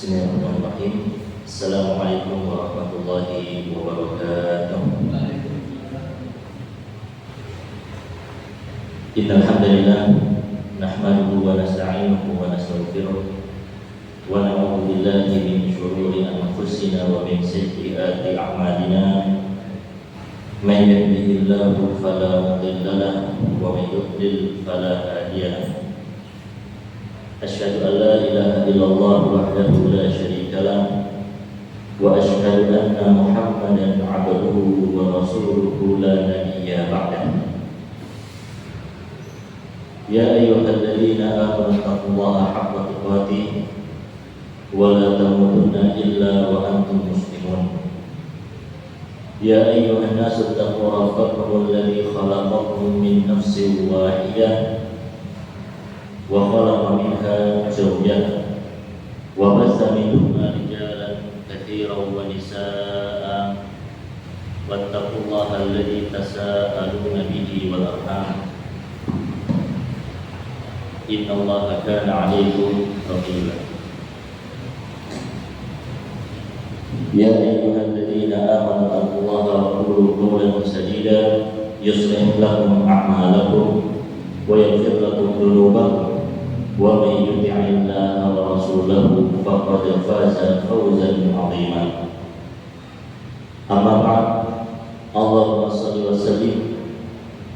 Bismillahirrahmanirrahim. Assalamualaikum warahmatullahi wabarakatuh. Innal hamdalillah nahmaduhu wa nasta'inuhu wa nastaghfiruh wa na'udzu billahi min shururi anfusina wa min sayyiati a'malina. Man yahdihillahu fala mudilla lahu wa man yudlil fala hadiya lahu. Asyhadu an la ilaha illallah wahdahu la syarika lah wa asyhadu anna Muhammadan 'abduhu wa rasuluhu la nabiyya ba'dahu. Ya ayyuhalladzina amanu taqullaha haqqa tuqatih wa la tamutunna illa wa antum muslimun. Ya ayyuhan nasu taqu rabbakum alladzi khalaqakum min nafsin wahidah wa khalaqa minha zawjaha wa bassa minhuma rijalan katsiran wa nisaa'a wattaqullaha alladzi tasaaluna bihi wal arham innallaha kana 'alaykum raqiba. Ya ayyuhalladzina amanu taqullaha wa qulu qawlan sadida yuslih lakum a'malakum wa yaghfir lakum dhunubakum wa may yuti'illaha wa rasulahu faqad faza fawzan 'azima. Amma ba'd. Allahumma shalli wa sallim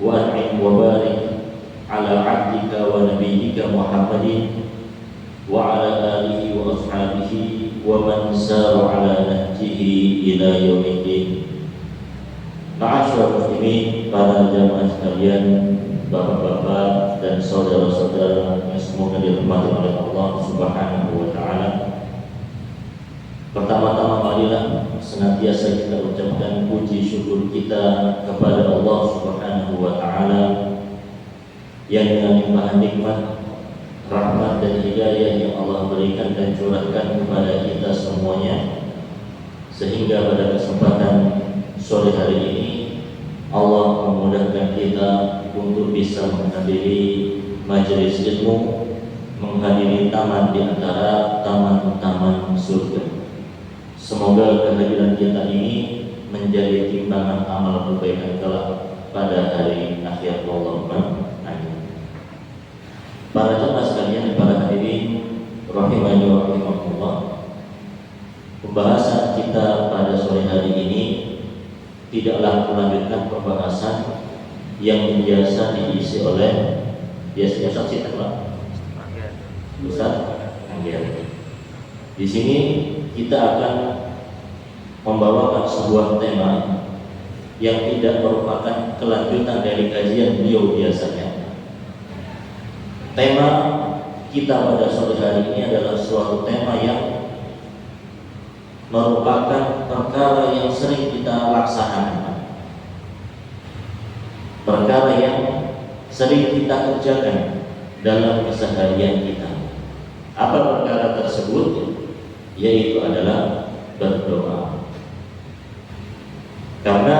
wa an'im wa barik ala 'abdika wa nabiyyika Muhammadin wa ala alihi wa ashabihi wa man sara ala nahjihi ila yaumiddin. Ma'asyiral muslimin, para jamaah sekalian, bapak-bapak dan saudara-saudara yang semoga dirahmati oleh Allah Subhanahu wa taala. Pertama-tama marilah senantiasa kita ucapkan puji syukur kita kepada Allah Subhanahu wa taala yang dengan limpahan nikmat, rahmat dan hidayah yang Allah berikan dan curahkan kepada kita semuanya, sehingga pada kesempatan sore hari ini Allah memudahkan kita untuk bisa menghadiri majelis ilmu, menghadiri taman di antara taman-taman surga. Semoga kehadiran kita ini menjadi timbangan amal kebaikan kelak pada hari akhir. Allahumma amin. Para jemaah sekalian, para hadirin rahimani wa rahimakumullah, pembahasan kita pada sore hari ini tidaklah melanjutkan pembahasan yang biasa diisi oleh biasa kita Pak Ustaz Angger. Di sini kita akan membawakan sebuah tema yang tidak merupakan kelanjutan dari kajian beliau biasanya. Tema kita pada sore hari ini adalah suatu tema yang merupakan perkara yang sering kita laksanakan, perkara yang sering kita kerjakan dalam keseharian kita. Apa perkara tersebut? Yaitu adalah berdoa. Karena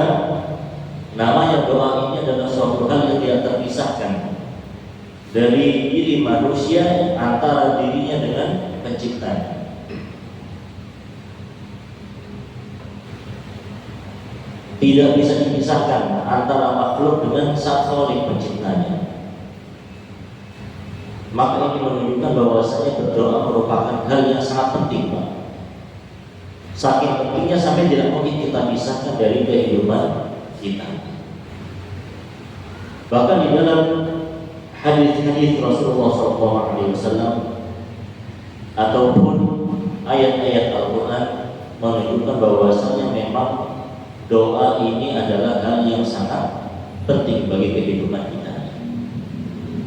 namanya doa ini adalah suatu hal yang tidak terpisahkan dari diri manusia, antara dirinya dengan penciptanya. Tidak bisa dipisahkan antara makhluk dengan Sang Khaliq penciptanya. Maka ini menunjukkan bahwasanya berdoa merupakan hal yang sangat penting, Pak. Saking pentingnya sampai tidak mungkin kita pisahkan dari kehidupan kita. Bahkan di dalam hadis-hadis Rasulullah SAW ataupun ayat-ayat Al-Quran menunjukkan bahwasanya memang doa ini adalah hal yang sangat penting bagi kehidupan kita.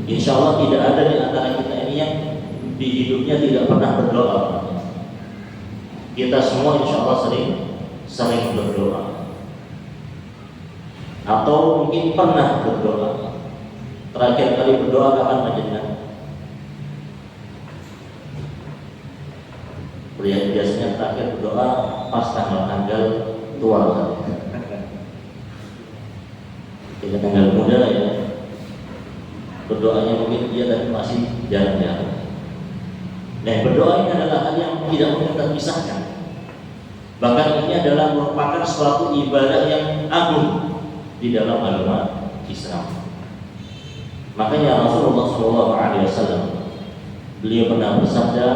Insya Allah tidak ada di antara kita ini yang di hidupnya tidak pernah berdoa. Kita semua insya Allah sering berdoa, atau mungkin pernah berdoa. Terakhir kali berdoa kapan menjenang? Biasanya terakhir berdoa pas tanggal tua. Kita tanggal muda ya, berdoanya mungkin dia tapi masih jarang-jarang. Nah, berdoa ini adalah hal yang tidak mungkin terpisahkan. Bahkan ini adalah merupakan suatu ibadah yang agung di dalam agama Islam. Makanya Rasulullah SAW beliau pernah bersabda,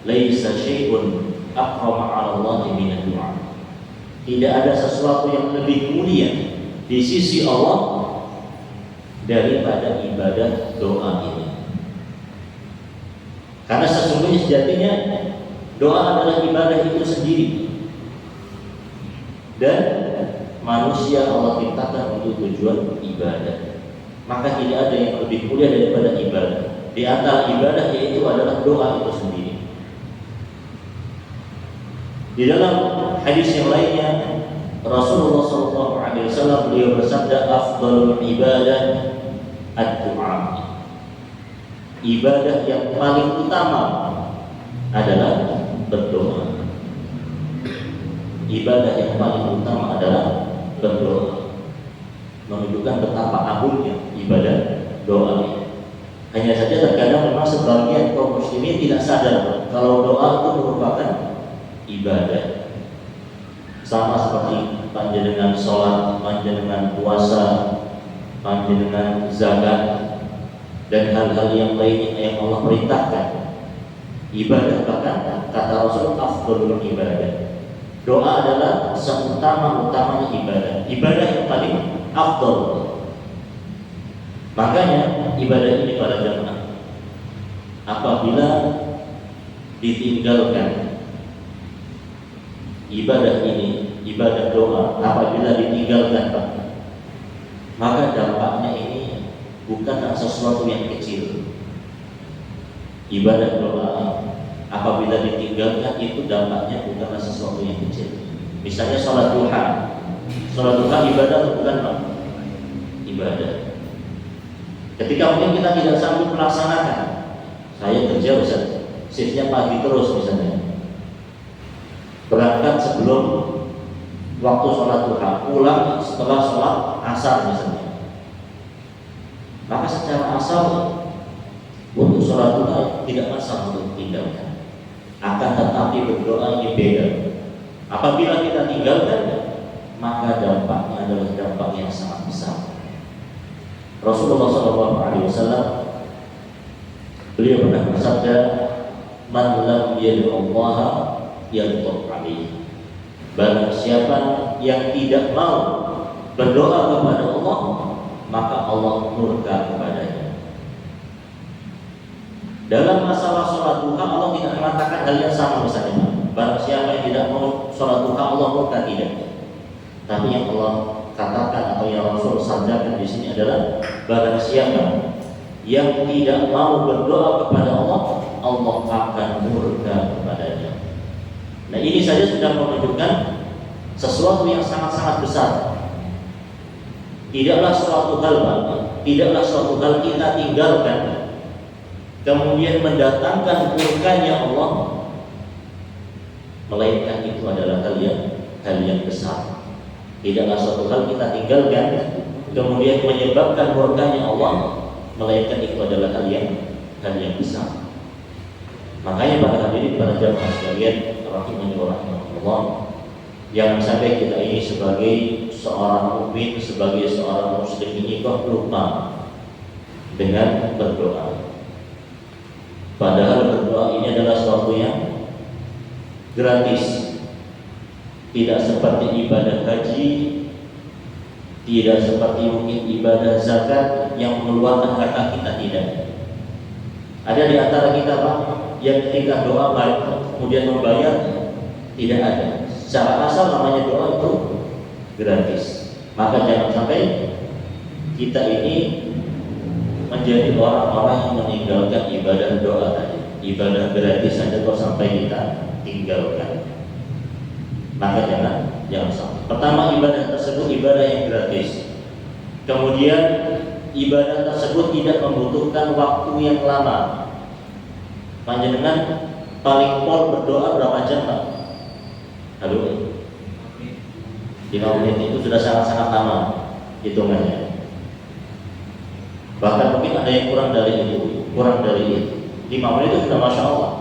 "Laisa syai'un akrama 'ala Allah min ad-du'a." Tidak ada sesuatu yang lebih mulia di sisi Allah daripada ibadah doa ini. Karena sesungguhnya sejatinya doa adalah ibadah itu sendiri. Dan manusia Allah ciptakan untuk tujuan ibadah. Maka tidak ada yang lebih mulia daripada ibadah. Di antara ibadah yaitu adalah doa itu sendiri. Di dalam hadis yang lainnya Rasulullah SAW beliau bersabda, "Afdalul ibadah ad-du'a." Ibadah yang paling utama adalah berdoa. Ibadah yang paling utama adalah berdoa. Menunjukkan betapa agungnya ibadah doa ini. Hanya saja terkadang memang sebagian kaum muslimin tidak sadar kalau doa itu merupakan ibadah. Sama seperti panjenengan sholat, panjenengan puasa, panjenengan zakat, dan hal-hal yang lainnya yang Allah perintahkan. Ibadah, bahkan kata Rasul, afdalul ibadah. Doa adalah seutama-utamanya ibadah. Ibadah yang paling afdal. Makanya ibadah ini para jamaah, apabila ditinggalkan ibadah ini, ibadah doa, apabila ditinggalkan, maka dampaknya ini bukan sesuatu yang kecil. Ibadah doa apabila ditinggalkan itu dampaknya bukanlah sesuatu yang kecil. Misalnya sholat duha. Sholat duha ibadah atau bukan, Pak? Ibadah. Ketika mungkin kita tidak sanggup melaksanakan, saya kerja Ustaz, shiftnya pagi terus misalnya, berangkat sebelum waktu sholat duha, pulang setelah sholat asar misalnya, maka secara asal untuk sholat duha tidak masalah untuk tinggalkan. Akan tetapi berdoa ini beda. Apabila kita tinggalkan, maka dampaknya adalah dampak yang sangat besar. Rasulullah SAW beliau pernah bersabda, "Man lam yad'ullaha yaghdab 'alaihi." Barang siapa yang tidak mau berdoa kepada Allah, maka Allah murka kepadanya. Dalam masalah sholat duha, Allah tidak mengatakan hal yang sama misalnya. Barang siapa yang tidak mau sholat duha, Allah murka, tidak. Tapi yang Allah katakan atau yang Rasul sabdakan di sini adalah, barang siapa yang tidak mau berdoa kepada Allah, Allah akan murka kepadanya. Nah, ini saja sudah menunjukkan sesuatu yang sangat-sangat besar. Tidaklah suatu hal, tidaklah suatu hal kita tinggalkan kemudian mendatangkan murkanya Allah, melainkan itu adalah hal yang besar. Tidaklah suatu hal kita tinggalkan kemudian menyebabkan murkanya Allah, melainkan itu adalah hal yang besar. Makanya para hadirin, para jamaah sekalian, rahimani wa rahimakumullah, jangan sampai kita ini sebagai seorang mukmin, sebagai seorang muslim ini kok lupa dengan berdoa. Padahal berdoa ini adalah sesuatu yang gratis. Tidak seperti ibadah haji, tidak seperti mungkin ibadah zakat yang mengeluarkan harta kita, tidak. Ada di antara kita, Pak, yang ketika doa baik kemudian membayar, tidak ada. Secara asal namanya doa itu gratis. Maka jangan sampai kita ini menjadi orang-orang yang meninggalkan ibadah doa tadi. Ibadah gratis saja kok sampai kita tinggalkan. Maka jangan sampai. Pertama, ibadah tersebut ibadah yang gratis. Kemudian ibadah tersebut tidak membutuhkan waktu yang lama. Panjenengan paling pol berdoa berapa jam, Pak? Aduh, 5 menit itu sudah sangat-sangat lama hitungannya. Bahkan mungkin ada yang kurang dari itu. 5 menit itu sudah Masya Allah.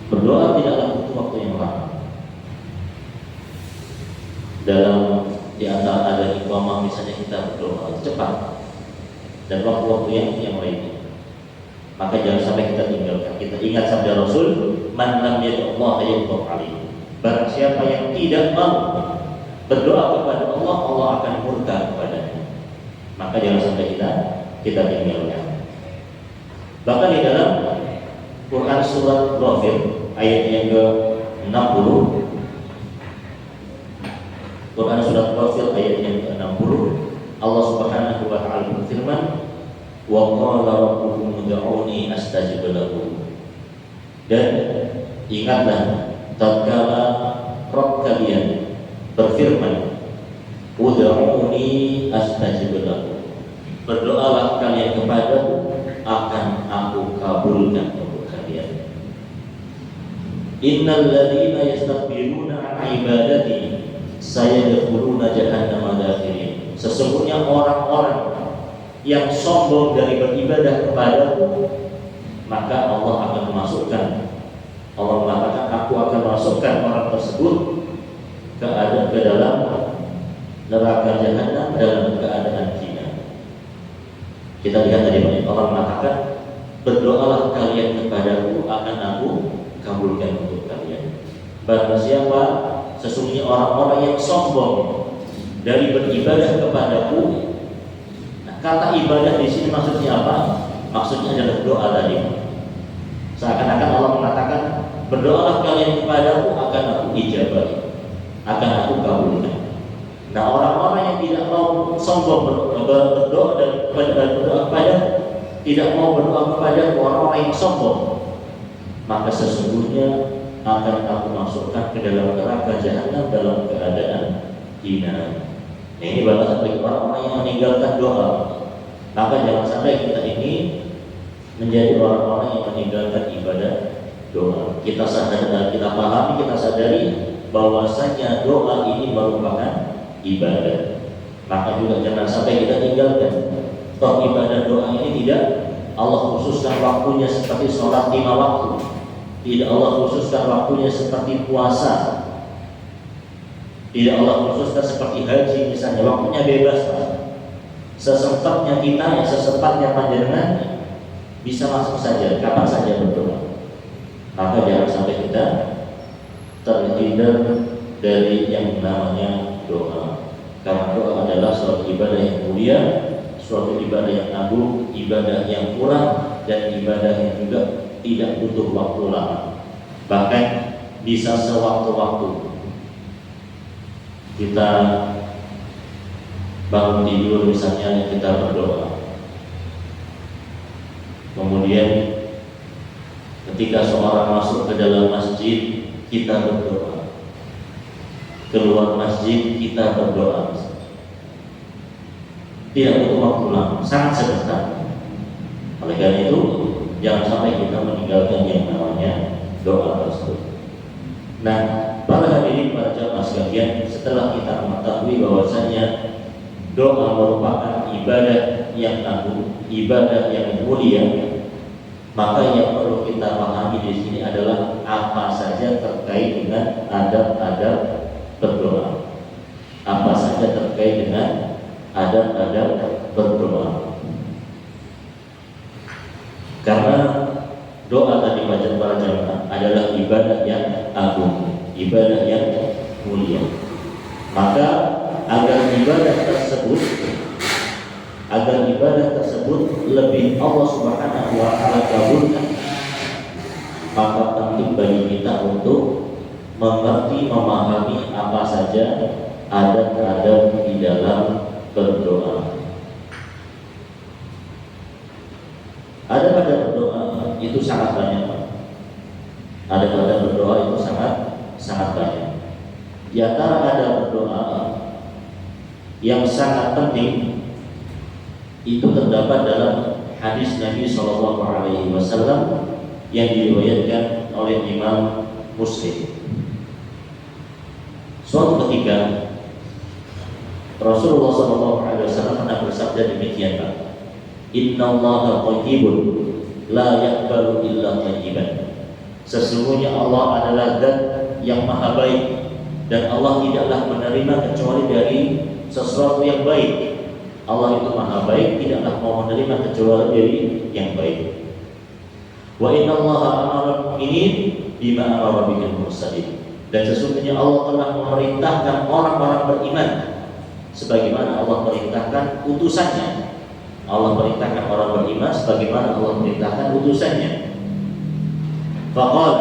Berdoa tidaklah butuh waktu yang lama. Dalam di antara ada iqamah misalnya kita berdoa cepat dan waktu-waktu yang lainnya, maka jangan sampai kita tinggalkan. Kita ingat sabda Rasul, man lam yad'ullaha yaghdab alaihi. Barang siapa yang tidak mau berdoa kepada Allah, Allah akan murka kepadanya. Maka jangan sampai kita tinggalkan. Bahkan di dalam Quran surat Ghafir ayat yang ke-60, Quran surat Ghafir ayat yang ke-60, Allah Subhanahu wa taala berfirman, wa qala rabbukum ud'uni astajib lakum. Dan ingatlah tatkala Rabb kalian berfirman, ud'uni astajib lakum. Berdoalah kalian kepadaku, akan aku kabulkan untuk kalian. Innal ladzina yastakbiruna an ibadati sayadkhuluna jahannama dakhirin. Sesungguhnya orang-orang yang sombong dari beribadah kepadaku, maka Allah akan memasukkan, Allah mengatakan aku akan masukkan orang tersebut ke dalam neraka jahanam dalam keadaan hina. Kita lihat tadi Allah mengatakan, berdoalah kalian kepadaku, akan aku kabulkan untuk kalian. Barang siapa sesungguhnya orang-orang yang sombong dari beribadah kepadaku. Nah, kata ibadah di sini maksudnya apa? Maksudnya adalah doa tadi. Seakan-akan Allah mengatakan, berdoalah kalian kepadaku, akan aku ijabahi, akan aku kabulkan. Nah, orang-orang yang tidak mau sombong berdoa dan berdoa kepada, tidak mau berdoa kepada orang-orang yang sombong, maka sesungguhnya akan aku masukkan ke dalam neraka jahanam dalam keadaan hina. Nah, ini balasan bagi orang-orang yang meninggalkan doa. Maka jangan sampai kita ini menjadi orang-orang yang meninggalkan ibadah doa. Kita sadar, kita pahami, kita sadari bahwasanya doa ini merupakan ibadah. Maka juga jangan sampai kita tinggalkan. Toh ibadah doa ini tidak Allah khususkan waktunya seperti sholat 5 waktu. Tidak Allah khususkan waktunya seperti puasa. Tidak Allah khususkan seperti haji misalnya, waktunya bebas. Sesempatnya kita, yang sesempatnya panjenengan bisa masuk saja, kapan saja berdoa. Maka jangan sampai kita terhindar dari yang namanya doa. Karena doa adalah suatu ibadah yang mulia, suatu ibadah yang agung, ibadah yang kurang, dan ibadah yang juga tidak butuh waktu lama. Bahkan bisa sewaktu-waktu kita bangun tidur misalnya, kita berdoa. Kemudian ketika seorang masuk ke dalam masjid, kita berdoa. Keluar masjid, kita berdoa. Tidak butuh waktu lama, sangat sebentar. Oleh karena itu, jangan sampai kita meninggalkan yang namanya doa tersebut. Nah, para hadirin, para jamaah sekalian, setelah kita mengetahui bahwasanya doa merupakan ibadah yang agung, ibadah yang mulia, maka yang perlu kita pahami di sini adalah apa saja terkait dengan adab-adab berdoa. Apa saja terkait dengan adab-adab berdoa. Karena doa tadi bacaan para jamaah adalah ibadah yang agung, ibadah yang mulia. Maka agar ibadah tersebut lebih Allah Subhanahu wa taala kabulkan, maka penting bagi kita untuk mengerti, memahami apa saja adab-adab di dalam berdoa. Adab-adab berdoa itu sangat banyak. Adab-adab berdoa itu sangat banyak. Di antara adab berdoa yang sangat penting itu terdapat dalam hadis Nabi SAW yang diriwayatkan oleh Imam Muslim. Suatu ketika Rasulullah SAW pernah bersabda demikian, Pak. Innallaha thayyibun la yaqbalu illa thayyiban. Sesungguhnya Allah adalah zat yang maha baik dan Allah tidaklah menerima kecuali dari sesuatu yang baik. Allah itu maha baik, tidaklah mau menerima kecuali dari yang baik. Wa innallaha amara al-mu'minin bima amara bihil mursalin. Dan sesungguhnya Allah telah memerintahkan orang-orang beriman sebagaimana Allah perintahkan utusannya. Allah perintahkan orang beriman sebagaimana Allah perintahkan utusannya. Faqala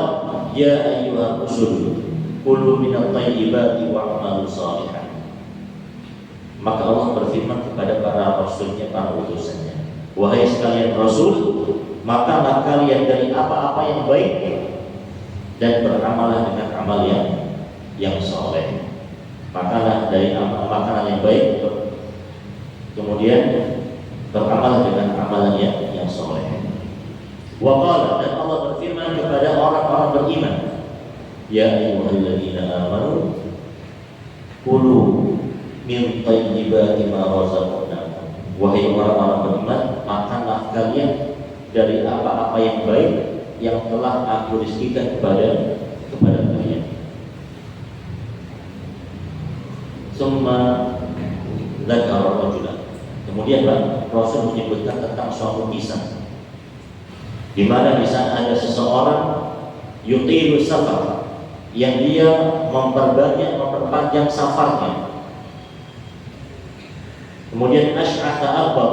ya ayyuhar rusul kulu minat thayyibati wa'malu shalihan. Maka Allah berfirman kepada para rasulnya, para utusannya, wahai sekalian rasul, makanlah kalian dari apa-apa yang baik dan beramalah dengan amal yang soleh. Makanlah dari makanan yang baik, kemudian beramal dengan amalan yang soleh. Wa qala, dan Allah berfirman kepada orang-orang beriman, ya ayyuhalladzina amanu kulu min thayyibati ma razaqnakum. Wahai orang-orang beriman, makanlah kalian dari apa-apa yang baik yang telah aku rizkikan kepada kalian. Summa dzakara rajulan. Kemudian Rasul menyebutkan tentang suatu kisah di mana di sana ada seseorang yutilu safar, yang dia memperpanjang safarnya. Kemudian asy'atha akbar,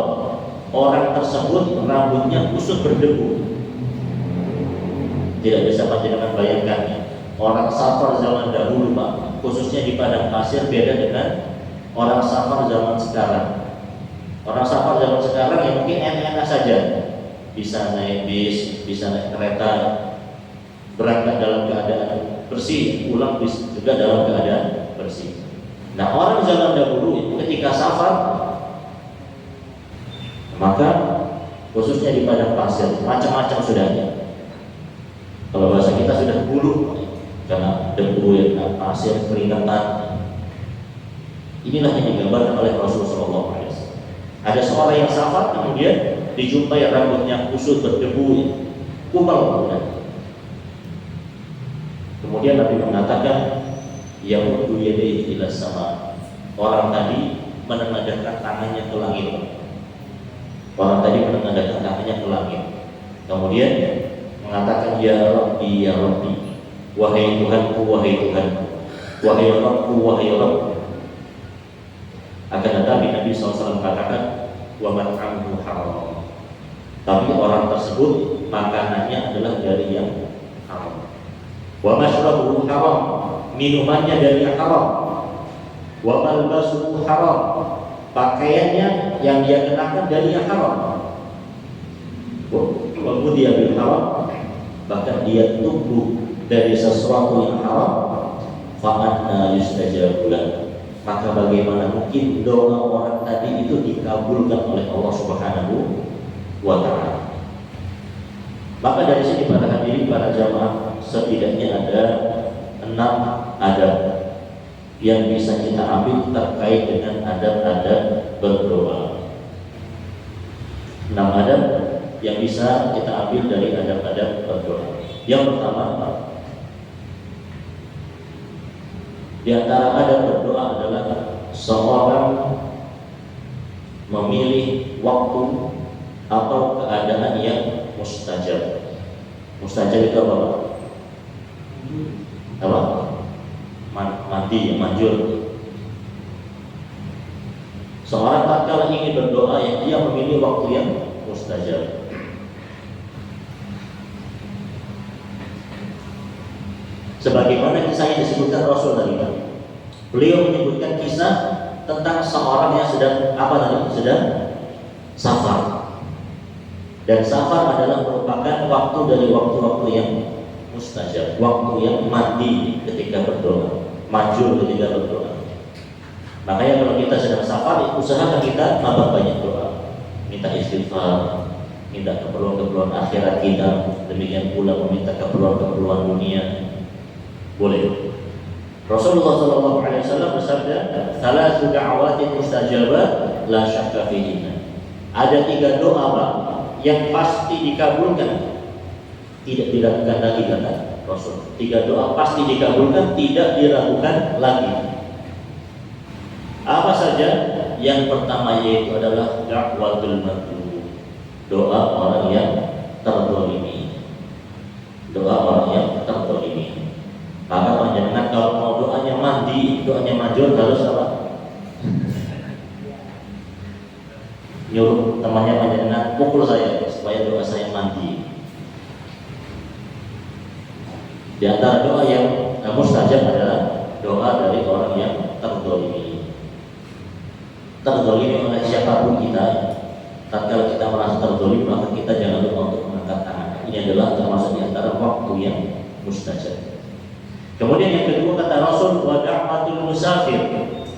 orang tersebut rambutnya kusut berdebu. Tidak bisa panjenengan bayangkannya. Orang safar zaman dahulu Pak, khususnya di padang pasir, beda dengan orang safar zaman sekarang. Orang safar zaman sekarang yang mungkin enak-enak saja, bisa naik bis, bisa naik kereta, berangkat dalam keadaan bersih, pulang juga dalam keadaan bersih. Nah, orang zaman dahulu ketika safar, maka khususnya di padang pasir macam-macam sudah ada. Kalau bahasa kita sudah bulu karena debu, pasir, keringatan. Inilah yang digambarkan oleh Rasulullah SAW. Ada seorang yang safar, kemudian dijumpai rambutnya kusut berdebu, kumpal. Kemudian Nabi mengatakan, yang yadayhi ila sama. Orang tadi menengadahkan tangannya ke langit. Orang tadi menengadahkan tangannya ke langit. Kemudian mengatakan, ya Rabbi, ya Rabbi, wahai Tuhanku, wahai Tuhanku, wahai Rabbku, wahai Rabbku. Akan tetapi Nabi SAW katakan, wa mat'amuhu haram. Tapi orang tersebut makanannya adalah dari yang haram. Wa mashrabuhu haram, minumannya dari yang haram. Wa malbasuhu haram, pakaiannya yang dia kenakan dari yang haram. Wa ghudhiya bil haram, bahkan dia tumbuh dari sesuatu yang haram. Fa anna yustajabu lahu, maka bagaimana mungkin doa orang tadi itu dikabulkan oleh Allah Subhanahu wa ta'ala. Maka dari sini para hadirin, para jamaah, setidaknya ada 6 adab yang bisa kita ambil terkait dengan adab-adab berdoa. 6 adab yang bisa kita ambil dari adab-adab berdoa. Yang pertama, di antara adab berdoa adalah seorang memilih waktu atau keadaan yang mustajab. Mustajab itu apa Pak? Apa? Mati, manjur. Seorang tatkala ingin berdoa, yang dia memilih waktu yang mustajab. Sebagaimana kisah yang disebutkan Rasul tadi, beliau menyebutkan kisah tentang seorang yang sedang sedang safar. Dan safar adalah merupakan waktu dari waktu-waktu yang mustajab, waktu yang mati ketika berdoa, maju ketika berdoa. Makanya kalau kita sedang safar, usahakan kita banyak doa, minta istighfar, minta keperluan-keperluan akhirat kita, demikian pula meminta keperluan-keperluan dunia. Boleh. Rasulullah SAW bersabda, "Thalathu da'awatin mustajabat la syakka fihinna." Ada 3 doa Pak yang pasti dikabulkan, tidak diragukan lagi kata Rasul. 3 doa pasti dikabulkan, tidak diragukan lagi. Apa saja? Yang pertama yaitu adalah da'watul madlum, doa orang yang terzalimi. Doa orang yang terzalimi. Maka panjenengan kalau mau doanya mandi, doanya manjur harus apa? Nyuruh temannya panjenengan pukul saya supaya doa saya mandi. Di antara doa yang mustajab adalah doa dari orang yang terzalimi. Terzalimi oleh siapapun kita. Tatkala kita merasa terzalimi, maka kita jangan lupa untuk mengangkat tangan. Ini adalah termasuk di antara waktu yang mustajab. Kemudian yang kedua kata Rasul, wa da'watul musafir.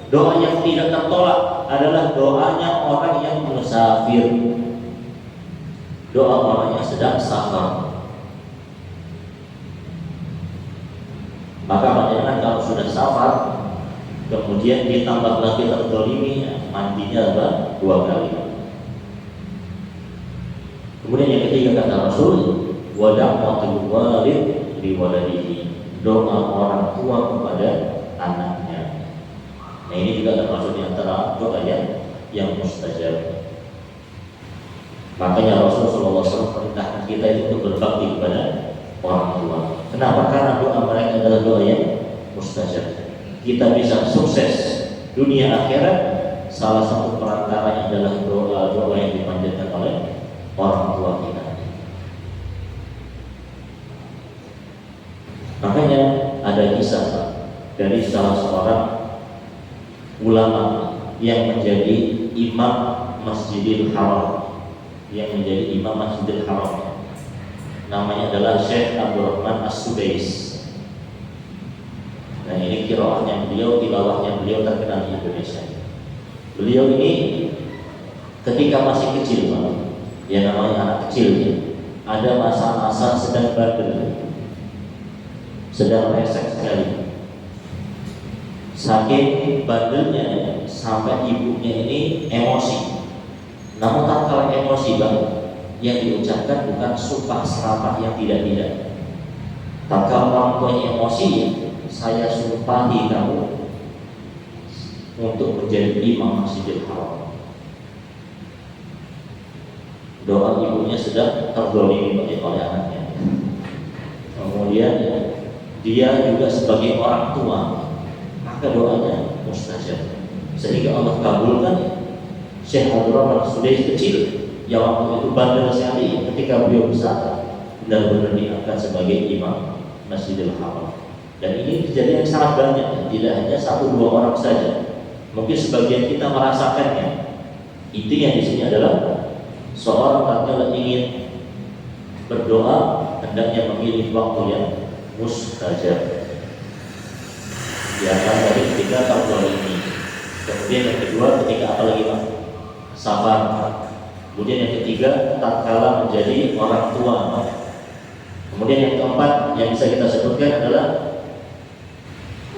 Doa yang tidak tertolak adalah doanya orang yang musafir. Doa orang yang sedang safar. Maka panjenengan kalau sudah safar, kemudian ditambah lagi terzalimi, mandinya adalah 2 kali. Kemudian yang ketiga kata Rasul, wa da'watul walid li waladihi. Doa orang tua kepada anaknya. Nah ini juga termasuk di antara doa yang mustajab. Makanya Rasulullah SAW perintahkan kita itu untuk berbakti kepada orang tua. Kenapa? Karena doa mereka adalah doa yang mustajab. Kita bisa sukses dunia akhirat, salah satu perantaranya adalah doa-doa yang dipanjatkan oleh orang tua kita. Makanya ada kisah dari salah seorang ulama yang menjadi imam Masjidil Haram, namanya adalah Syekh Abdurrahman As-Sudais. Nah ini qiraahnya beliau, tilawahnya beliau terkenal di Indonesia. Beliau ini ketika masih kecil Pak, ya namanya anak kecil ya, ada masa-masa sedang bandel, sedang resek sekali. Saking bandelnya sampai ibunya ini emosi. Namun tatkala emosi Bang, yang diucapkan bukan sumpah serapah yang tidak-tidak. Tatkala orang tuanya emosi, saya sumpahi kamu untuk menjadi imam Masjidil Haram. Doa ibunya sudah terzalimi oleh anaknya. Kemudian dia juga sebagai orang tua, maka doanya mustajab, sehingga Allah kabulkan. Syekh Abdurrahman As-Sudais kecil yang waktu itu bandel sekali, ketika beliau besar benar-benar diangkat sebagai imam Masjidil Haram. Dan ini kejadian sangat banyak, tidak hanya 1-2 orang saja. Mungkin sebagian kita merasakannya. Intinya di sini adalah seorang tatkala ingin berdoa hendaknya memilih waktu yang mustajab. Ya kan, dari ketika terzalimi. Kemudian yang kedua ketika apa lagi Pak? Sabar. Kemudian yang ketiga tatkala menjadi orang tua. Kemudian yang keempat yang bisa kita sebutkan adalah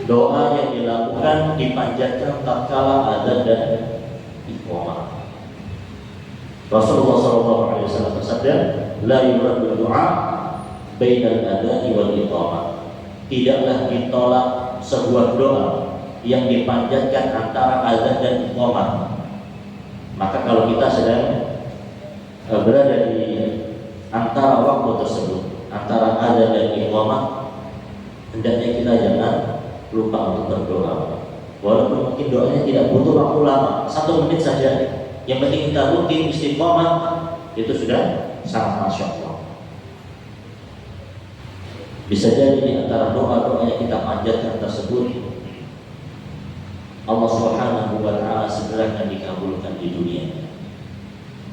doa yang dilakukan dipanjatkan tatkala adzan dan iqamah. Rasulullah SAW bersabda, la yuraddu du'a bainal adzan wal iqamah. Tidaklah ditolak sebuah doa yang dipanjatkan antara azan dan iqamah. Maka kalau kita sedang berada di antara waktu tersebut, antara azan dan iqamah, hendaknya kita jangan lupa untuk berdoa. Walaupun mungkin doanya tidak butuh waktu lama, 1 menit saja. Yang penting kita rutin istiqomah, itu sudah sangat masya Allah. Bisa jadi di antara doa-doa yang kita panjatkan tersebut, Allah Subhanahu wa Ta'ala segera akan dikabulkan di dunia.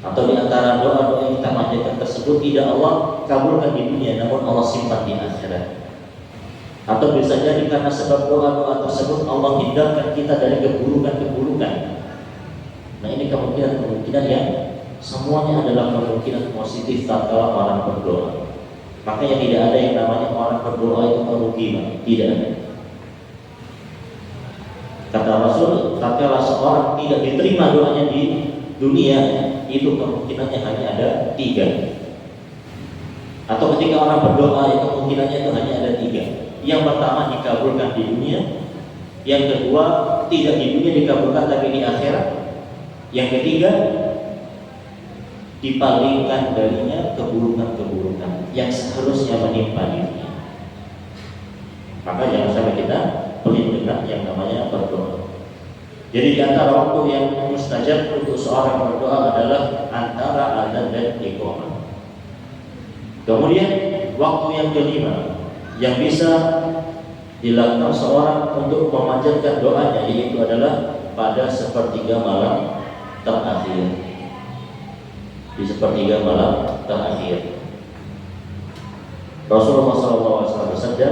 Atau di antara doa-doa yang kita panjatkan tersebut tidak Allah kabulkan di dunia, namun Allah simpan di akhirat. Atau bisa jadi karena sebab doa-doa tersebut Allah hindarkan kita dari keburukan-keburukan. Nah ini kemungkinan yang semuanya adalah kemungkinan positif tatkala orang berdoa. Makanya tidak ada yang namanya orang berdoa itu merugi, tidak ada. Kata Rasul, tatkala seorang tidak diterima doanya di dunia, itu kemungkinannya hanya ada 3. Atau ketika orang berdoa itu kemungkinannya itu hanya ada 3. Yang pertama dikabulkan di dunia, yang kedua tidak di dunia dikabulkan tapi di akhirat, yang ketiga dipalingkan darinya keburukan-keburukan yang seharusnya menimpa dirinya. Maka jangan sampai kita pelit dengan yang namanya berdoa. Jadi di antara waktu yang mustajab untuk seorang berdoa adalah antara adzan dan iqamah. Kemudian waktu yang kelima yang bisa dilakukan seorang untuk memanjatkan doanya yaitu adalah pada sepertiga malam terakhir. Di sepertiga malam terakhir. Rasulullah SAW bersabda,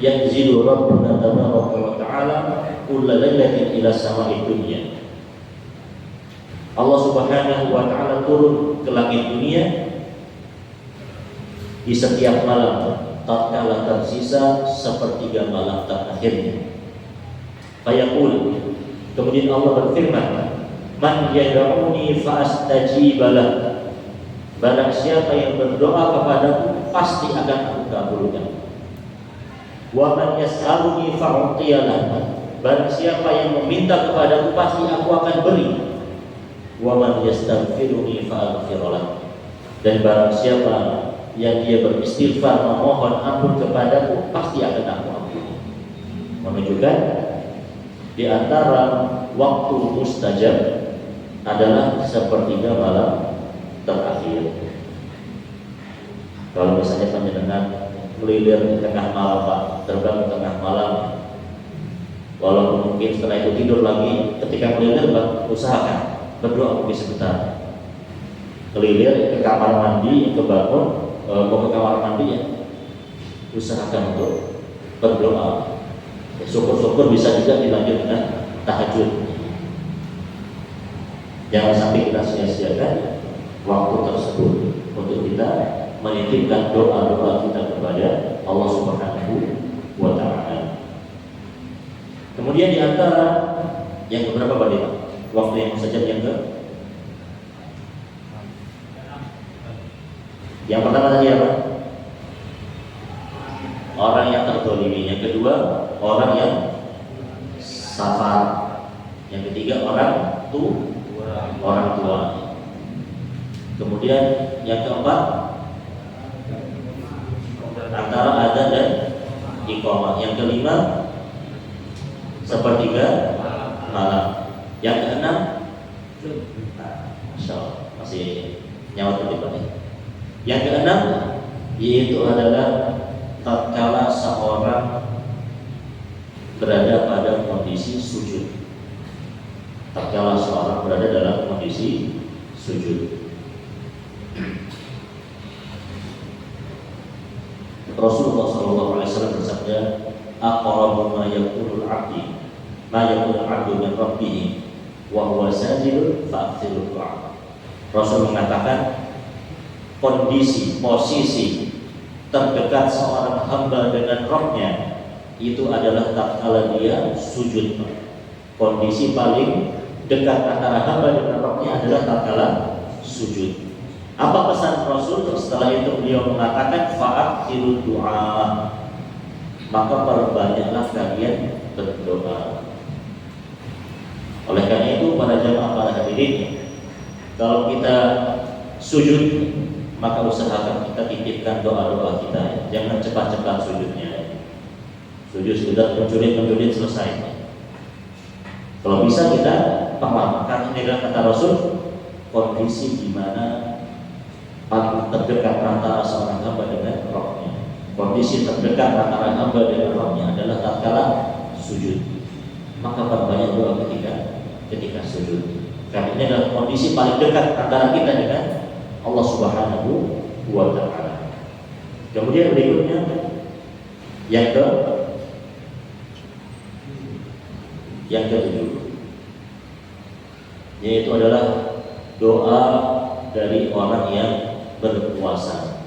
"Yanzilu Rabbuna tabaraka wa ta'ala kulla lailatin ila sama'id dunya." Allah Subhanahu wa ta'ala turun ke langit dunia di setiap malam tatkala tersisa sepertiga malam terakhirnya. Fayaqul, kemudian Allah berfirman, "Man yad'uni fa'astajibalah." Barang siapa yang berdoa kepadaku pasti akan aku kabulkan. Wa man yas'aluni fa'utiyalah. Barang siapa yang meminta kepadaku pasti aku akan beri. Wa man yastaghfiruni fa'aghfirlah. Dan barang siapa yang dia beristighfar memohon ampun kepadaku pasti akan aku ampuni. Menunjukkan di antara waktu mustajab adalah sepertiga malam terakhir. Kalau misalnya panjenengan melilir di tengah malam, Pak, terbang di tengah malam, walaupun mungkin setelah itu tidur lagi, ketika melilir Pak, usahakan berdoa mungkin sebentar. Kelilir ke kamar mandi, kebangun, mau ke kamar mandi ya, usahakan untuk berdoa. Ya, syukur-syukur bisa juga dilanjut dengan tahajud. Jangan sampai kita sia-siakan waktu tersebut untuk kita menitipkan doa-doa kita kepada Allah Subhanahu wa ta'ala. Kemudian di antara yang beberapa tadi waktu yang mustajab yang pertama tadi apa? Orang yang terzalimi. Yang kedua orang yang safar. Yang ketiga orang tua. Kemudian yang keempat antara adzan dan iqamah. Yang kelima sepertiga malam. Yang keenam masih nyawa terlibat. Yang keenam yaitu adalah tatkala seorang berada pada kondisi sujud. Tatkala seorang berada dalam kondisi sujud. Rasulullah SAW bersabda, "Aqrabu ma yakunul 'abdi min rabbih wa huwa sajid fa'kthiru du'a." Rasul mengatakan posisi terdekat seorang hamba dengan Rabb-nya itu adalah tatkala dia sujud. Kondisi paling dekat antara hamba dengan Rabb-nya adalah tatkala sujud. Apa pesan Rasul? Setelah itu beliau mengatakan fa'akhiru du'a, maka perbanyaklah kalian berdoa. Oleh karena itu para jamaah, para hadirin, kalau kita sujud maka usahakan kita titipkan doa-doa kita. Jangan cepat-cepat sujudnya. Sujud sudah mencurit selesai. Kalau bisa kita paham, ini adalah kata Rasul, kondisi di mana paling terdekat antara seorang hamba dengan Rabb-nya. Kondisi terdekat antara hamba dengan Rabb-nya adalah tatkala sujud. Maka perbanyak doa ketika sujud. Karena ini adalah kondisi paling dekat antara kita dengan Allah Subhanahu wa ta'ala. Kemudian berikutnya yang ketujuh, yaitu adalah doa dari orang yang berpuasa.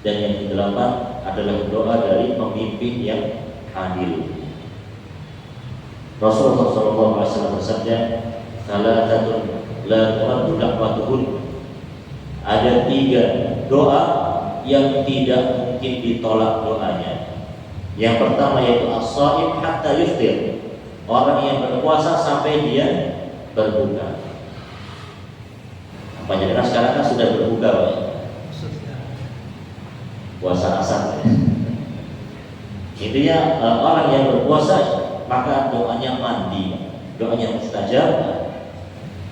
Dan yang kedelapan adalah doa dari pemimpin yang adil. Rasulullah SAW bersabda, "Salatatun la turaddu da'watuhun. Ada 3 doa yang tidak mungkin ditolak doanya. Yang pertama yaitu as-shaim hatta yuftir, orang yang berpuasa sampai dia berbuka. Apa jadi sekarang kan sudah berbuka, Pak? Puasa asar. Intinya orang yang berpuasa maka doanya mandi, doanya mustajab,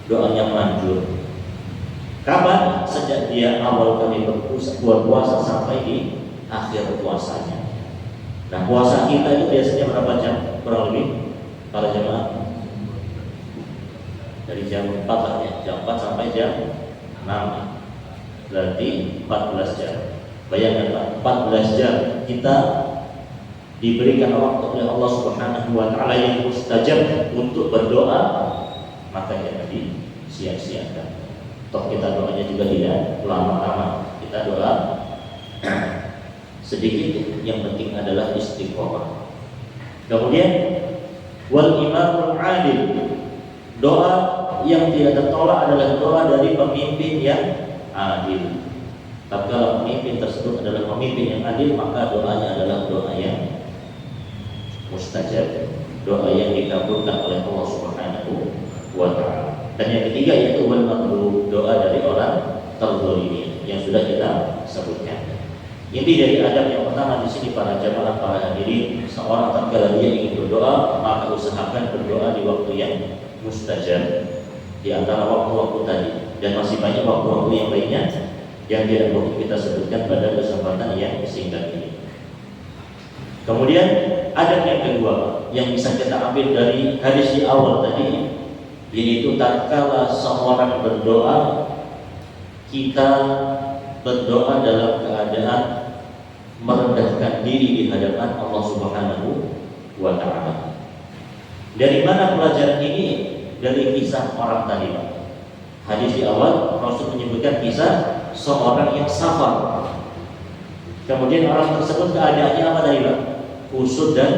doanya manjur. Kapan? Sejak dia awal kali berpuasa sampai di akhir puasanya. Nah, puasa kita itu biasanya berapa jam? Kurang lebih para jemaah? Dari jam 4 lah ya, jam 4 sampai jam 6. Berarti 14 jam. Bayangkan Pak, 14 jam kita diberikan waktu oleh Allah Subhanahu wa taala yang mustajab untuk berdoa, maka jangan disia-siakan. Toh kita doanya juga tidak lama-lama. Kita doa sedikit, yang penting adalah istiqomah. Kemudian wal imamul adil, doa yang tidak tertolak adalah doa dari pemimpin yang adil. Tatkala pemimpin tersebut adalah pemimpin yang adil, maka doanya adalah doa yang mustajab, doa yang dikabulkan oleh Allah Subhanahu wa taala. Dan yang ketiga yaitu wal maqlub, doa dari orang terzalimi yang sudah kita sebutkan. Inti dari adab yang pertama di sini para jamaah, para hadirin, seorang tatkala dia ingin berdoa, maka usahakan berdoa di waktu yang mustajab di antara waktu-waktu tadi, dan masih banyak waktu-waktu yang lainnya yang tidak mungkin kita sebutkan pada kesempatan yang singkat ini. Kemudian adab yang kedua yang bisa kita ambil dari hadis di awal tadi, yaitu tatkala seorang berdoa, kita berdoa dalam keadaan merendahkan diri di hadapan Allah Subhanahu wa taala. Dari mana pelajaran ini? Dari kisah orang tadi, Pak. Hadis di awal Rasul menyebutkan kisah seorang yang safar. Kemudian orang tersebut keadaannya apa tadi, Pak? Kusut dan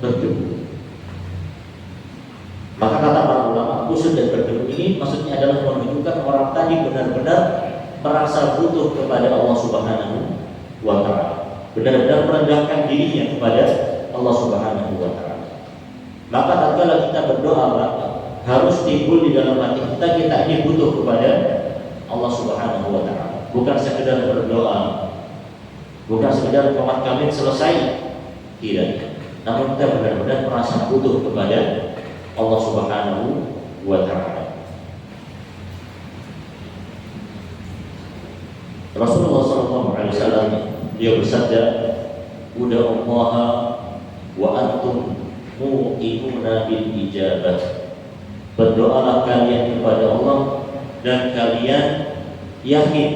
berdebu. Maka kata para ulama, kusut dan berdebu ini maksudnya adalah menunjukkan orang tadi benar-benar merasa butuh kepada Allah Subhanahu wa taala, benar-benar merendahkan dirinya kepada Allah Subhanahu wa taala. Maka tatkala kita berdoa, harus timbul di dalam hati kita, kita ini butuh kepada Allah Subhanahu wa taala. Bukan sekedar berdoa, bukan sekedar qomat kamil selesai, tidak. Namun kita benar-benar merasa butuh kepada Allah Subhanahu wa taala. Rasulullah SAW dia bersabda, "Ud'ullaha wa antum muqinuna bil ijabah." Berdoalah kalian kepada Allah dan kalian yakin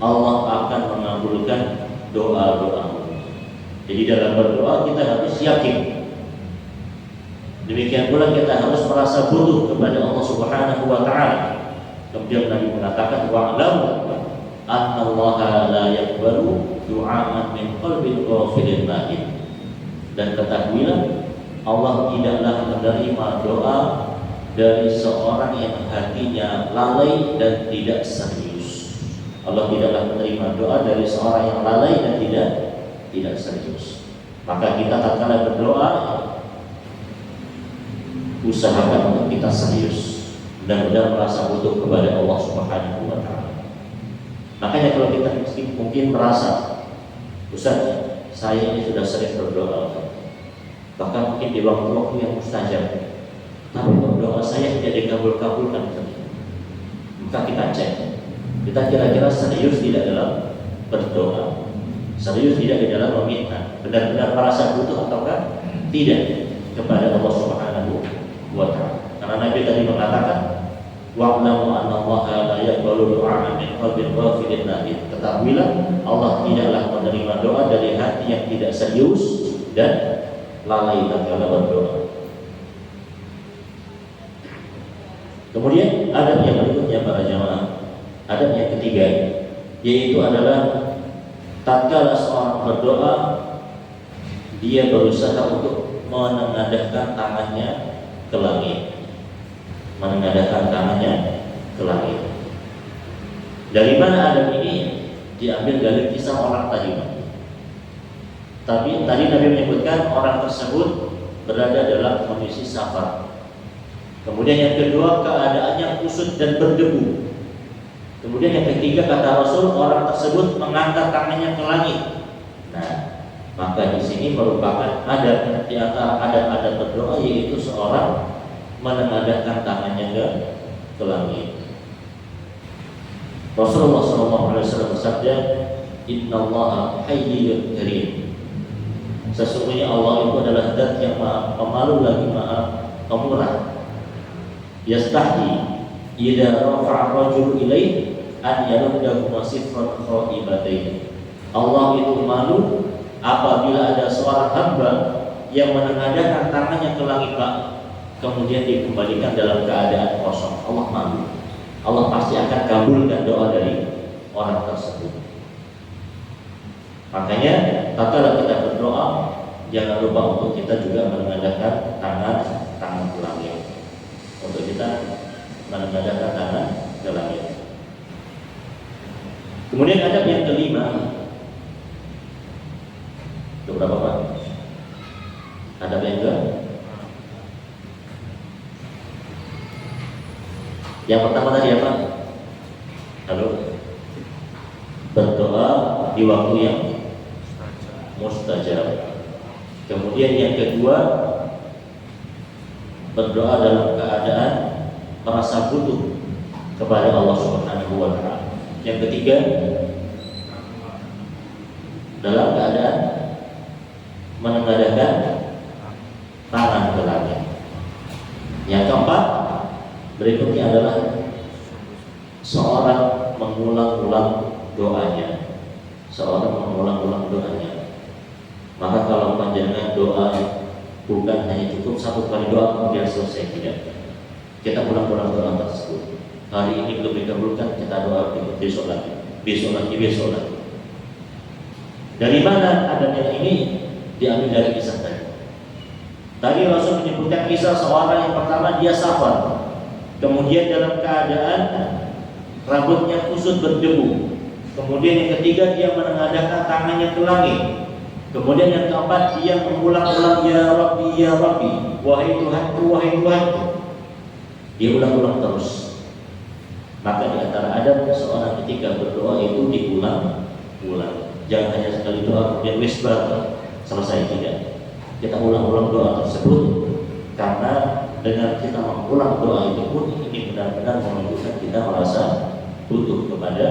Allah akan mengabulkan doa-doamu. Jadi dalam berdoa kita harus yakin. Demikian pula kita harus merasa butuh kepada Allah Subhanahu wa taala. Kemudian Nabi mengatakan, wa'lamu annallaha la yaqbalu du'aan min qalbin ghafilin lahin. Dan ketahuilah Allah tidaklah menerima doa dari seorang yang hatinya lalai dan tidak serius. Allah tidaklah menerima doa dari seorang yang lalai dan tidak serius. Maka kita tatkala berdoa, usahakan untuk kita serius, benar-benar merasa butuh kepada Allah Subhanahu wa taala. Makanya kalau kita mungkin merasa, Ustaz, saya ini sudah sering berdoa, bahkan mungkin di waktu-waktu yang mustajab, tapi doa saya tidak dikabul-kabulkan, maka kita cek, kita kira-kira serius tidak dalam berdoa, serius tidak di dalam meminta, benar-benar merasa butuh ataukah tidak kepada Allah Subhanahu wa taala. Karena Nabi tadi mengatakan, wa'lamu annallaha la yaqbalu du'aan min qalbin ghafilin lahin. Ketahuilah Allah tidaklah menerima doa dari hati yang tidak serius dan lalai tatkala berdoa. Kemudian adab yang berikutnya para jamaah, adab yang ketiga, yaitu adalah tatkala seorang berdoa, dia berusaha untuk menengadahkan tangannya ke langit, menengadahkan tangannya ke langit. Dari mana adab ini? Diambil dari kisah orang tadi. Tapi tadi Nabi menyebutkan orang tersebut berada dalam kondisi safar. Kemudian yang kedua, keadaannya kusut dan berdebu. Kemudian yang ketiga, kata Rasul, orang tersebut mengangkat tangannya ke langit. Nah, maka di sini merupakan adab di antara adab-adab berdoa, yaitu seorang menengadahkan tangannya ke langit. Rasulullah SAW bersabda, Innallaha hayyun karim. Sesungguhnya Allah itu adalah zat yang maha pemalu lagi maha pemurah. Yastahyi idza rafa'a rajul ilaih an yaruddahu masifran khaibatayn. Allah itu malu apabila ada seorang hamba yang menengadahkan tangannya ke langit, Pak, kemudian dikembalikan dalam keadaan kosong. Allah malu. Allah pasti akan kabulkan doa dari orang tersebut. Makanya tatkala kita berdoa, jangan lupa untuk kita juga menengadahkan tangan ke langit. Untuk kita menengadahkan tangan ke langit. Kemudian adab yang kelima, itu berapa, Pak? Adab yang yang pertama tadi apa? Halo. Berdoa di waktu yang mustajab. Kemudian yang kedua, berdoa dalam keadaan merasa butuh kepada Allah Subhanahu wa taala. Yang ketiga, dalam keadaan menengadahkan tangan ke langit. Yang keempat, berikutnya adalah seorang mengulang-ulang doanya. Maka kalau panjangnya doa bukan hanya cukup satu kali doa kemudian selesai, tidak. Kita ulang-ulang doa tersebut. Hari ini belum dikabulkan, kita doa besok lagi. Dari mana adanya ini? Diambil dari kisah tadi. Tadi Rasul menyebutkan kisah seorang yang pertama dia safar. Kemudian dalam keadaan rambutnya kusut berdebu. Kemudian yang ketiga dia menengadahkan tangannya ke langit. Kemudian yang keempat dia mengulang-ulang ya Rabbi, wahai Tuhanku. Dia ulang-ulang terus. Maka di antara adab seorang ketika berdoa itu diulang-ulang. Jangan hanya sekali doa kemudian selesai, tidak. Kita ulang-ulang doa tersebut karena dengan kita mengulang doa itu pun ini benar-benar menunjukkan kita merasa butuh kepada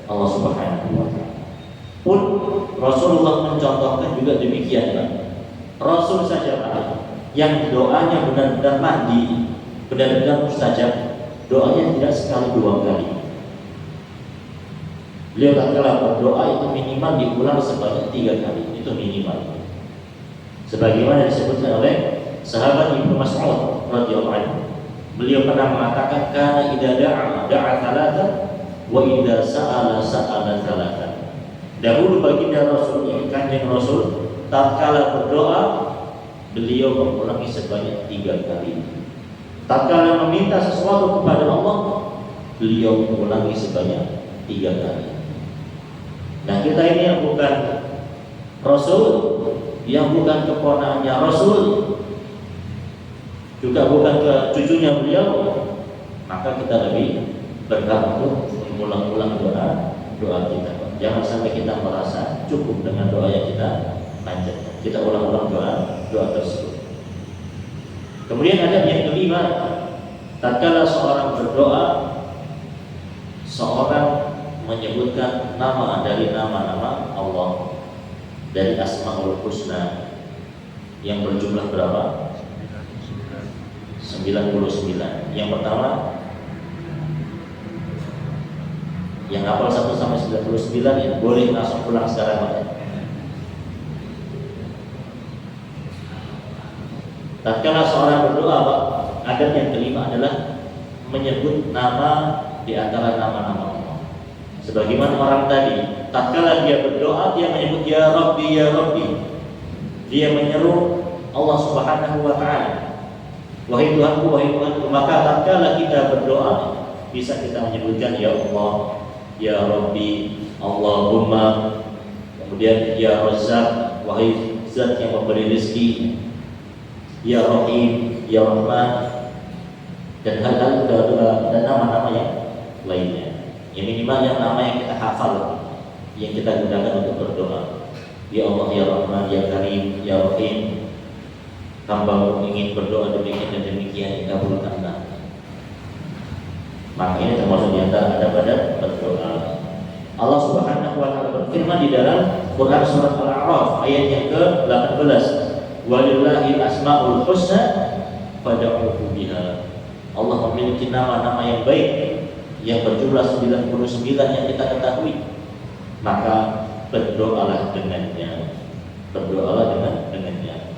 Allah Subhanahu wa taala. Pun Rasulullah mencontohkan juga demikian, Pak. Rasul saja, Pak, yang doanya benar-benar mandi, benar-benar mustajab, doanya tidak sekali dua kali. Beliau tatkala berdoa itu minimal diulang sebanyak 3 kali, itu minimal. Sebagaimana disebutkan oleh sahabat Ibnu Mas'ud radhiyallahu anhu, beliau pernah mengatakan kana idza da'a thalathan wa idza sa'ala thalathan. Dahulu baginda Rasul, Kanjeng Rasul, tatkala berdoa beliau mengulangi sebanyak 3 kali. Tatkala meminta sesuatu kepada Allah, beliau mengulangi sebanyak 3 kali. Nah, kita ini yang bukan Rasul, yang bukan keponakannya Rasul, juga bukan ke cucunya beliau, maka kita lebih berhak untuk mengulang-ulang doa kita. Jangan sampai kita merasa cukup dengan doa yang kita panjatkan. Kita ulang-ulang doa tersebut. Kemudian ada yang kelima, tatkala seorang berdoa, seorang menyebutkan nama dari nama-nama Allah, dari Asmaul Husna yang berjumlah berapa? 99. Yang pertama, yang hafal 1 sampai 99 ya boleh langsung pulang sekarang, Pak. Tatkala seorang berdoa, Pak, adab yang kelima adalah menyebut nama di antara nama-nama Allah. Sebagaimana orang tadi, tatkala dia berdoa dia menyebut ya Rabbi. Dia menyeru Allah Subhanahu wa taala. Wahai Tuhanku. Maka tatkala kita berdoa, bisa kita menyebutkan ya Allah, ya Rabbi, Allahumma, kemudian ya Razzaq, wahai zat yang memberi rezeki, ya Rahim, ya Rahman, dan hal-hal dan nama-nama yang lainnya. Yang minimal yang nama yang kita hafal, yang kita gunakan untuk berdoa. Ya Allah, ya Rahman, ya Karim, ya Rahim, hamba ingin berdoa demikian dan demikian, dikabulkanlah. Maka ini termasuk di antara adab-adab berdoa. Allah Subhanahu wa taala berfirman di dalam Quran surat Al-A'raf ayat yang ke-18, "Walillahil asmaul husna fad'uhu biha." Allah memiliki nama-nama yang baik yang berjumlah 99 yang kita ketahui. Maka berdoalah dengannya. Berdoalah dengannya.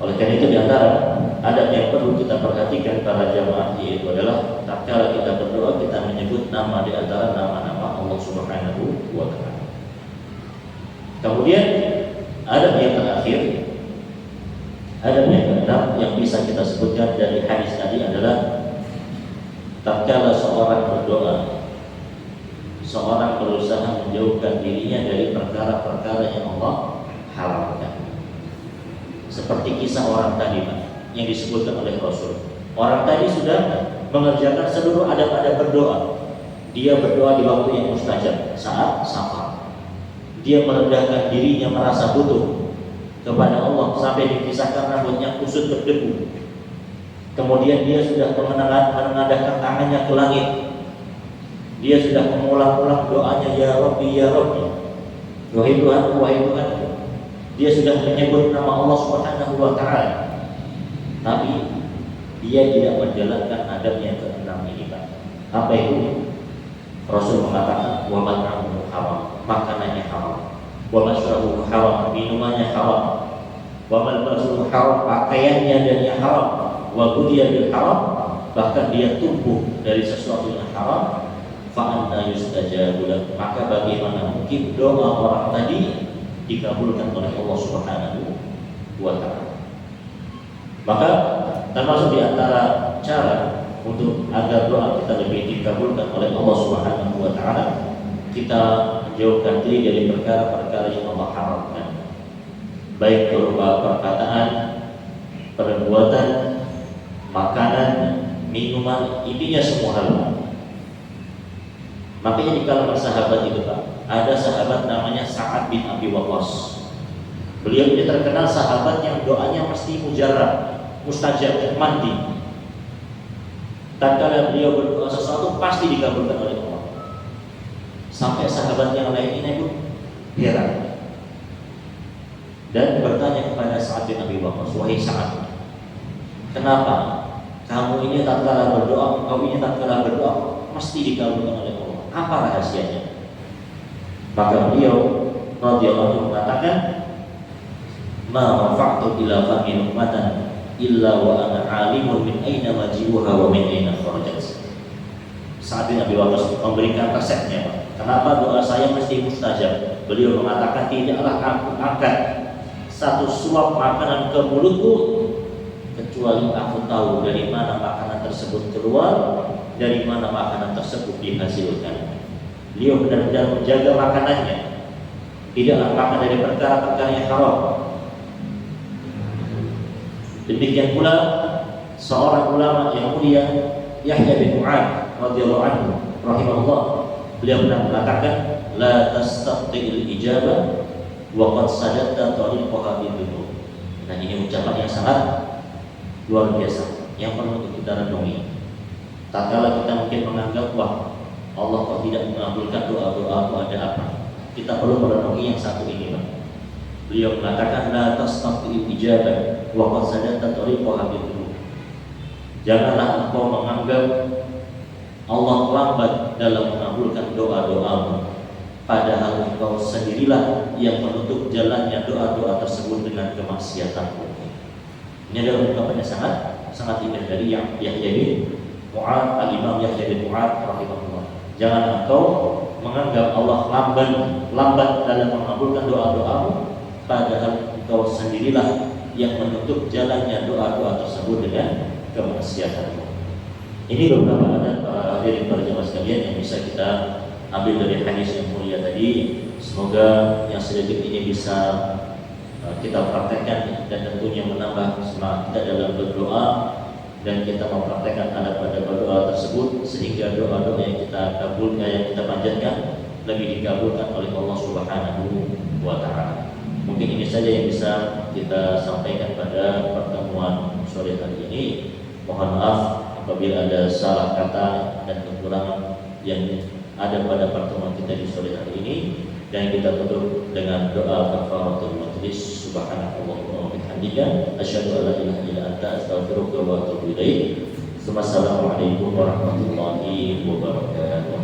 Oleh karena itu di antara adab yang perlu kita perhatikan para jamaah yaitu adalah tatkala kita berdoa kita menyebut nama di antara nama-nama Allah Subhanahu wa taala. Kemudian adab yang terakhir, adab yang keenam yang bisa kita sebutkan dari hadis tadi adalah tatkala seorang berdoa, seorang berusaha menjauhkan dirinya dari perkara-perkara yang Allah haramkan. Seperti kisah orang tadi yang disebutkan oleh Rasul. Orang tadi sudah mengerjakan seluruh adab-adab berdoa. Dia berdoa di waktu yang mustajab, saat safar. Dia merendahkan dirinya, merasa butuh kepada Allah sampai dikisahkan rambutnya kusut berdebu. Kemudian dia sudah menengadahkan tangannya ke langit. Dia sudah mengulang-ulang doanya, ya Rabbi, ya Rabbi, wahai Tuhan, wahai Tuhan. Dia sudah menyebut nama Allah Subhanahu wa taala. Tapi dia tidak menjalankan adab yang keenam ini, Pak. Apa itu? Rasul mengatakan wa mat'amuhu haram, makanannya haram. Wa mashrabuhu haram, minumannya haram. Wa malbasuhu haram, pakaiannya dan yang haram. Wa ghudhiya bil haram, bahkan dia tumbuh dari sesuatu yang haram. Fa'anna yustajabu lahu, maka bagaimana mungkin doa orang tadi dikabulkan oleh Allah Subhanahu wa taala. Maka termasuk di antara cara untuk agar doa kita lebih dikabulkan oleh Allah Subhanahu wa taala, kita menjauhkan diri dari perkara-perkara yang Allah haramkan, baik berupa perkataan, perbuatan, makanan, minuman, intinya semua hal. Makanya di kalangan sahabat itu, Pak, ada sahabat namanya Sa'ad bin Abi Waqqas. Beliau ini terkenal sahabat yang doanya mesti mujarab, mustajab, mandi. Tatkala beliau berdoa sesuatu pasti dikabulkan oleh Allah. Sampai sahabat yang lain ini pun heran dan bertanya kepada Sa'ad bin Abi Waqqas, wahai Sa'ad, kenapa kamu ini tatkala berdoa, engkau ini tatkala berdoa mesti dikabulkan oleh Allah? Apa rahasianya? Maka beliau radhiyallahu anhu mengatakan, ma rafa'tu ila fami luqmatan illa wa ana 'alimun min aina maji'uha wa min aina kharajat. Sa'ad bin Abi Waqqas memberikan resepnya. Kenapa doa saya mesti mustajab? Beliau mengatakan, tidaklah aku angkat satu suap makanan ke mulutku kecuali aku tahu dari mana makanan tersebut keluar, dari mana makanan tersebut dihasilkan. Beliau benar-benar menjaga makanannya, tidaklah makan dari perkara-perkara yang haram. Demikian pula seorang ulama yang mulia, Yahya bin Mu'adz radhiyallahu anhu rahimahullah, beliau pernah mengatakan, la tastaqil ijabah wa qad sadatta tariqaha bidunub. Nah, ini ucapan yang sangat luar biasa yang perlu kita renungi. Tatkala kita mungkin menganggap, wah, Allah kok tidak mengabulkan doa-doaku, ada apa? Kita perlu merenungi yang satu ini, Pak. Beliau mengatakan, la tastaqil ijabah wa qad sadatta tariqaha bidunub. Janganlah engkau menganggap Allah lambat dalam mengabulkan doa-doamu, padahal engkau sendirilah yang menutup jalannya doa-doa tersebut dengan kemaksiatanmu. Ini adalah ungkapannya sangat indah dari Yahya bin Mu'adz, al-Imam Yahya bin Mu'adz rahimahullah. Jangan engkau menganggap Allah lambat dalam mengabulkan doa-doamu, padahal engkau sendirilah yang menutup jalannya doa-doa tersebut dengan kemaksiatanmu. Ini beberapa adat para hadirin para jemaah sekalian yang bisa kita ambil dari hadis yang mulia tadi. Semoga yang sedikit ini bisa kita praktekkan dan tentunya menambah semangat kita dalam berdoa, dan kita mempraktekkan adab-adab doa tersebut sehingga doa-doa yang kita kabulkan, yang kita panjatkan lebih dikabulkan oleh Allah Subhanahu wa taala. Mungkin ini saja yang bisa kita sampaikan pada pertemuan sore hari ini. Mohon maaf apabila ada salah kata dan kekurangan yang ada pada pertemuan kita di sore hari ini, dan kita tutup dengan doa kafaratul majlis. Subhanakallahumma wa bihamdika asyhadu an la ilaha illa anta astaghfiruka wa atubu ilaik. Wassalamualaikum warahmatullahi wabarakatuh.